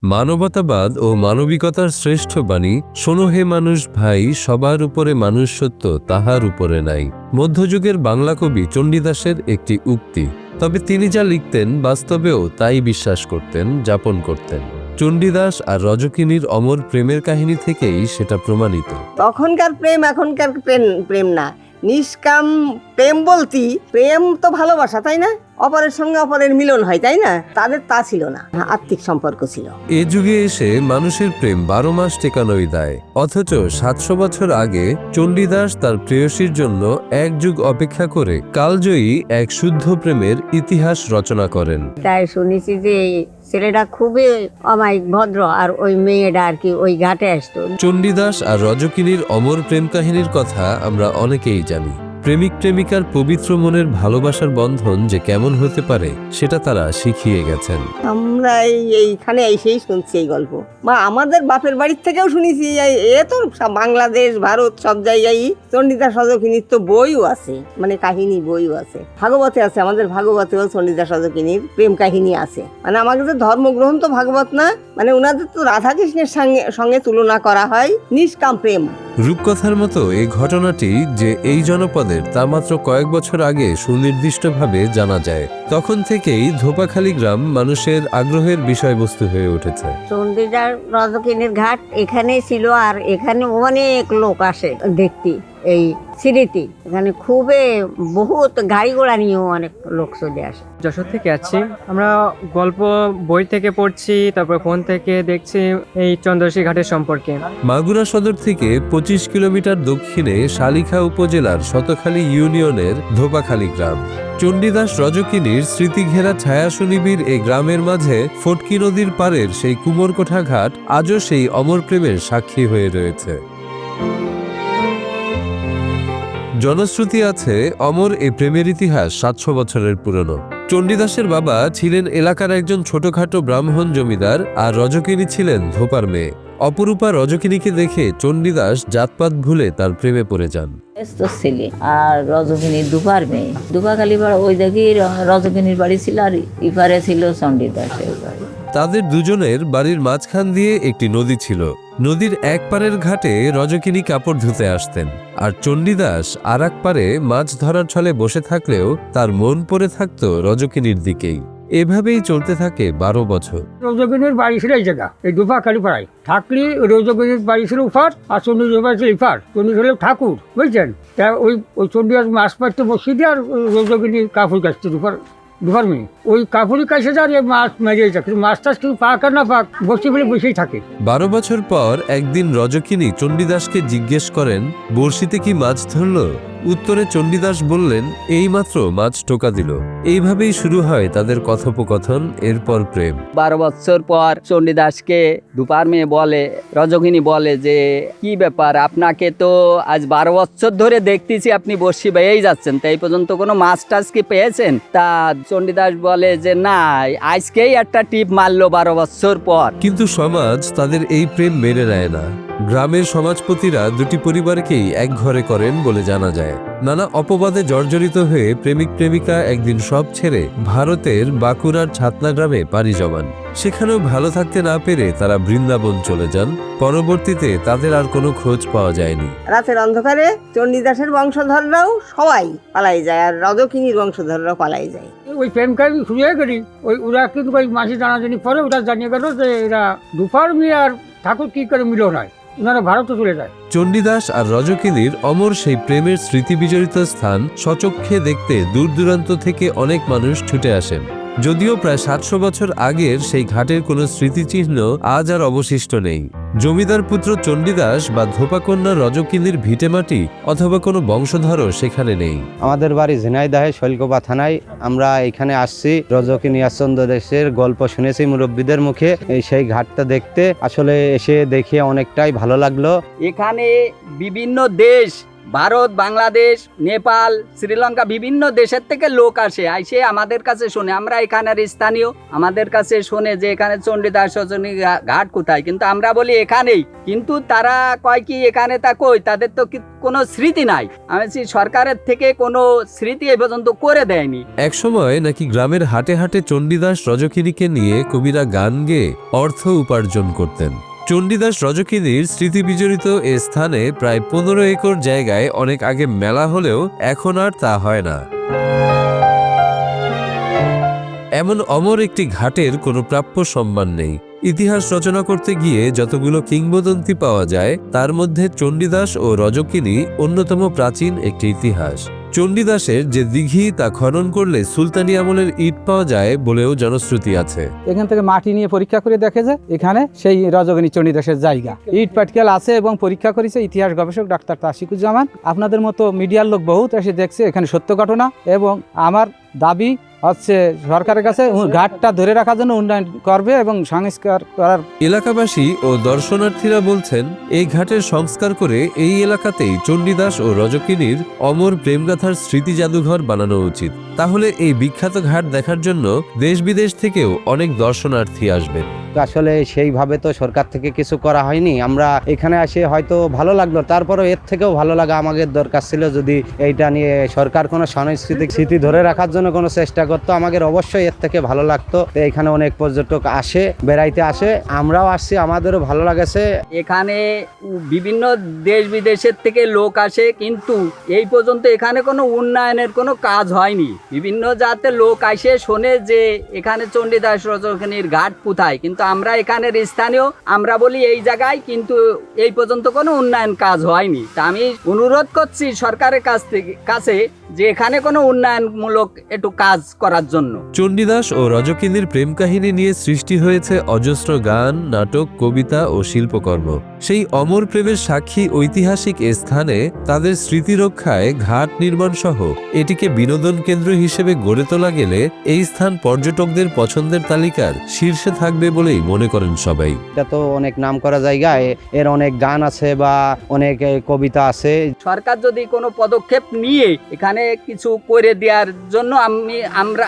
মানবতাবাদ ও মানবিকতার শ্রেষ্ঠ বাণী, শোনো হে মানুষ ভাই, সবার উপরে মানুষ সত্য, তাহার উপরে নাই। মধ্যযুগের বাংলা কবি চণ্ডীদাসের একটি উক্তি, তবে তিনি যা লিখতেন বাস্তবেও তাই বিশ্বাস করতেন, যাপন করতেন। চণ্ডীদাস আর রজকিনীর অমর প্রেমের কাহিনী থেকেই সেটা প্রমাণিত। তখনকার প্রেম এখনকার প্রেম না, নিষ্কাম প্রেম বলতি প্রেম তো ভালোবাসা, তাই না? অপরের সঙ্গে অপরের মিলন হয়, তাই না? তাদের তা ছিল না, আত্মিক সম্পর্ক ছিল। এ যুগে এসে মানুষের প্রেম 12 মাস টেকানোই দায়, অথচ 700 বছর আগে চণ্ডীদাস তার প্রেয়সীর জন্য এক যুগ অপেক্ষা করে কালজয়ী এক শুদ্ধ প্রেমের ইতিহাস রচনা করেন। তাই শুনেছি যে ছেলেটা খুবই অমায়িক ভদ্র, আর ওই মেয়েটা আর কি ওই ঘাটে আসতো। চণ্ডীদাস আর রজকিনীর অমর প্রেম কাহিনীর কথা আমরা অনেকেই জানি। প্রেমিক প্রেমিকার পবিত্র মনের ভালোবাসার বন্ধন যে কেমন হতে পারে সেটা তারা শিখিয়ে গেছেন। আমরা এইখানে এসেই শুনছি এই গল্প, বা আমাদের বাপের বাড়ির থেকেও শুনেছি। এ তো বাংলাদেশ ভারত সব জায়গায় চণ্ডীদাস রজকিনীর তো বইও আছে, মানে কাহিনী বইও আছে, ভাগবতে আছে। আমাদের ভাগবতেও চণ্ডীদাস রজকিনীর প্রেম কাহিনী আছে। মানে আমাদের যে ধর্মগ্রন্থ ভাগবত না, মানে ওনাদের তো রাধাকৃষ্ণের সঙ্গে তুলনা করা হয় নিষ্কাম প্রেম। রূপকথার মতো এই ঘটনাটি যে এই জনপদের তা মাত্র কয়েক বছর আগে সুনির্দিষ্টভাবে জানা যায়। তখন থেকেই ধোপাখালী গ্রাম মানুষের আগ্রহের বিষয়বস্তু হয়ে উঠেছে। চণ্ডীদাস রজকিনীর ঘাট এখানেই ছিল, আর এখানে অনেক লোক আসে দেখতে এই স্মৃতি। এখানে খুবই বহুত গাড়ি ঘোড়া নিয়েও অনেক লোক চলে আসে। যশোর থেকে আছি আমরা, গল্প বই থেকে পড়ছি, তারপর ফোন থেকে দেখছি এই চন্দ্রশ্রী ঘাটের সম্পর্কে। মাগুরা সদর থেকে 25 কিলোমিটার দক্ষিণে শালিখা উপজেলার শতখালী ইউনিয়নের ধোপাখালী গ্রাম। চণ্ডীদাস রজকিনীর স্মৃতিঘেরা ছায়া সুনিবিড় এই গ্রামের মাঝে ফটকি নদীর পাড়ের সেই কুমোরকোঠা ঘাট আজও সেই অমর প্রেমের সাক্ষী হয়ে রয়েছে। জনশ্রুতি আছে অমর এই প্রেমের ইতিহাস 700 বছরের পুরনো। চণ্ডীদাসের বাবা ছিলেন এলাকার একজন ছোটখাটো ব্রাহ্মণ জমিদার, আর রজকিনী ছিলেন ধোপার মেয়ে। অপরূপা রজকিনীকে দেখে চণ্ডীদাস জাতপাত ভুলে তার প্রেমে পড়ে যান। ছেলে আর রজকিনীর দুপার মেয়ে, দুপাখালী ওই দেখি রজকিনীর বাড়ি ছিল, আর ইপারে ছিল চণ্ডীদাসের বাড়ি। তাদের দুজনের বাড়ির মাঝখান দিয়ে একটি নদী ছিল। নদীর এক পারের ঘাটে রজকিনী কাপড় ধুতে আসতেন, আর চণ্ডীদাস আর এক পারে মাছ ধরার ছলে বসে থাকলেও তার মন পড়ে থাকতো রজকিনীর দিকেই। এভাবেই চলতে থাকে 12 বছর। রজকিনীর বাড়ি ছিল এই জায়গা, এই দুপাখালী পাড়ায় থাকলি। রজকিনীর বাড়ি ছিল উপার, আর চণ্ডীদাস বাড়ি ছিল ইপার। চণ্ডী ছিল ঠাকুর, বুঝছেন? তা ওই চণ্ডীদাস মাছ পাড়তে বসিয়ে দিয়ে, আর রজকিনীর কাপড় কাচতে দুপার মেয়ে ওই কাপড়ি কাছে যায়, মাছ মেরিয়ে যায়। কিন্তু মাছ টাছ কিন্তু পাক আর না পাক, বসে বলে বসেই থাকে। 12 বছর পর একদিন রজকিনী চণ্ডীদাসকে জিজ্ঞেস করেন, বড়শিতে কি মাছ ধরল? উত্তরে চণ্ডীদাস বললেন, এইমাত্র মাছ টোকা দিল। এইভাবেই শুরু হয় তাদের কথোপকথন, এরপর প্রেম। 12 বছর পর চণ্ডীদাসকে দুপার মেয়ে বলে, রজকিনী বলে যে কি ব্যাপার, আপনাকে তো আজ 12 বছর ধরে দেখতেছি আপনি বড়শি বেয়েই যাচ্ছেন, তাই পর্যন্ত কোনো মাছ টাছ কি পেয়েছেন? তা চণ্ডীদাস বলে যে না, আজকেই একটা টিপ মারলো 12 বছর পর। কিন্তু সমাজ তাদের এই প্রেম মেনে নেয় না। গ্রামের সমাজপতিরা দুটি পরিবারকেই এক ঘরে করেন বলে জানা যায়। নানা অপবাদে জর্জরিত হয়ে প্রেমিক প্রেমিকা একদিন সব ছেড়ে ভারতের বাঁকুড়ার ছাতনা গ্রামে পাড়ি জমান। সেখানেও ভালো থাকতে না পেরে তারা বৃন্দাবন চলে যান। পরবর্তীতে তাদের আর কোনো খোঁজ পাওয়া যায়নি। রাতের অন্ধকারে চণ্ডীদাসের বংশধররাও সবাই পালাই যায়, আর রজকিনীর বংশধররাও পালাই যায়। ওই প্রেম কাহিনী শুরু হয়ে গেলি, ওরা কিন্তু ওই মাসি জানাজানি পরে ওটা জানিয়ে গেল যে এরা দুপার মেয়ে আর ঠাকুর কি করে মিলন হয়, ওনারা ভারতে চলে যায়। চণ্ডীদাস আর রজকিনীর অমর সেই প্রেমের স্মৃতি বিজড়িত স্থান স্বচক্ষে দেখতে দূর দূরান্ত থেকে অনেক মানুষ ছুটে আসেন। যদিও প্রায় 700 বছর আগের সেই ঘাটের কোনো স্মৃতিচিহ্ন আজ আর অবশিষ্ট নেই। জমিদার পুত্র চণ্ডীদাস বা ধোপাকন্যা রজকিনীর ভিটেমাটি অথবা কোনো বংশধরও সেখানে নেই। আমাদের বাড়ি ঝিনাইদহে শৈলকুপা থানায়। আমরা এখানে আসছি রজকিনী আর চণ্ডীদাসের গল্প শুনেছি মুরব্বীদের মুখে, সেই ঘাটটা দেখতে। আসলে এসে দেখে অনেকটাই ভালো লাগলো। এখানে বিভিন্ন দেশ ভারত, বাংলাদেশ, নেপাল, শ্রীলঙ্কা বিভিন্ন দেশের থেকে লোক আসে, আইসে আমাদের কাছে শোনে, আমরা এখানের স্থানীয়, আমাদের কাছে শোনে যে এখানে চণ্ডীদাস রজনী ঘাট কোথায়, কিন্তু আমরা বলি এখানেই, কিন্তু তারা কয় কি এখানে তা কই, তাদের তো কোনো স্মৃতি নাই। আমি সরকারের থেকে কোনো স্মৃতি এ পর্যন্ত করে দেয়নি। একসময় নাকি গ্রামের হাটে হাটে চণ্ডীদাস রজকিনীকে নিয়ে কবিরা গান গেয়ে অর্থ উপার্জন করতেন। চণ্ডীদাস রজকিনীর স্মৃতি বিজড়িত এ স্থানে প্রায় 15 একর জায়গায় অনেক আগে মেলা হলেও এখন আর তা হয় না। এমন অমর একটি ঘাটের কোনো প্রাপ্য সম্মান নেই। ইতিহাস রচনা করতে গিয়ে যতগুলো কিংবদন্তি পাওয়া যায় তার মধ্যে চণ্ডীদাস ও রজকিনী অন্যতম প্রাচীন একটি ইতিহাস। চণ্ডীদাসের যে দিঘি তা খনন করলে সুলতানি আমলের ইট পাওয়া যায় বলেও জনশ্রুতি আছে। এখান থেকে মাটি নিয়ে পরীক্ষা করে দেখে যে এখানে সেই রজকিনী চণ্ডীদাসের জায়গা, ইট পাটকেল আছে এবং পরীক্ষা করেছে ইতিহাস গবেষক ডাক্তার তাশিকুজ্জামান। আপনাদের মতো মিডিয়ার লোক বহুত এসে দেখছে এখানে সত্য ঘটনা, এবং আমার দাবি হচ্ছে সরকারের কাছে ঘাটটা ধরে রাখার জন্য উন্নয়ন করবে এবং সংস্কার করার। এলাকাবাসী ও দর্শনার্থীরা বলছেন এই ঘাটের সংস্কার করে এই এলাকাতেই চণ্ডীদাস ও রজকিনীর অমর প্রেমগাথার স্মৃতি জাদুঘর বানানো উচিত। তাহলে এই বিখ্যাত ঘাট দেখার জন্য দেশ বিদেশ থেকেও অনেক দর্শনার্থী আসবেন। আসলে সেইভাবে তো সরকার থেকে কিছু করা হয়নি। আমরা এখানে আসে হয়তো ভালো লাগলো, তারপরেও এর থেকেও ভালো লাগা আমাদের দরকার ছিল। যদি এইটা নিয়ে সরকার কোনো সাংস্কৃতিক স্মৃতি ধরে রাখার জন্য কোনো চেষ্টা করতো আমাদের অবশ্যই এর থেকে ভালো লাগতো। তো এখানে অনেক পর্যটক আসে, বেড়াইতে আসে, আমরাও আসছি, আমাদেরও ভালো লাগেছে। এখানে বিভিন্ন দেশ বিদেশের থেকে লোক আসে, কিন্তু এই পর্যন্ত এখানে কোনো উন্নয়নের কোনো কাজ হয়নি। বিভিন্ন জাতের লোক আসে, শোনে যে এখানে চণ্ডীদাস রজকিনীর ঘাট কোথায়, কিন্তু আমরা এখানের স্থানীয়, আমরা বলি এই জায়গায়, কিন্তু এই পর্যন্ত কোনো উন্নয়ন কাজ হয়নি। তা আমি অনুরোধ করছি সরকারের কাছে যে এখানে কোনো উন্নয়নমূলক একটু কাজ করার জন্য। চণ্ডীদাস ও রজকিনীর প্রেম কাহিনী নিয়ে সৃষ্টি হয়েছে অজস্র গান, নাটক, কবিতা ও শিল্পকর্ম। সেই অমর প্রেমের সাক্ষী ঐতিহাসিক এ স্থানে তাদের স্মৃতি রক্ষায় ঘাট নির্মাণ সহ এটিকে বিনোদন কেন্দ্র হিসেবে গড়ে তোলা গেলে এই স্থান পর্যটকদের পছন্দের তালিকার শীর্ষে থাকবে বলেই মনে করেন সবাই। এটা তো অনেক নাম করা জায়গা, এর অনেক গান আছে বা অনেক কবিতা আছে। সরকার যদি কোনো পদক্ষেপ নিয়ে এখানে কিছু করে দেওয়ার জন্য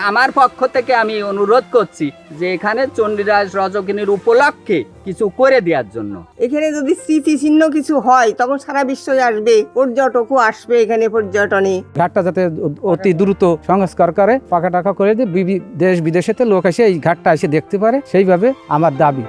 আমার পক্ষ থেকে আমি অনুরোধ করছি যে এখানে চণ্ডীদাস রজকিনীর উপলক্ষে কিছু করে দেওয়ার জন্য। এখানে যদি স্মৃতিচিহ্ন কিছু হয় তখন সারা বিশ্বই আসবে, পর্যটকও আসবে এখানে পর্যটনে। ঘাটটা যাতে অতি দ্রুত সংস্কার করে, পাকা টাকা করে দিয়ে দেশ বিদেশেতে লোক এসে এই ঘাটটা এসে দেখতে পারে, সেইভাবে আমার দাবি।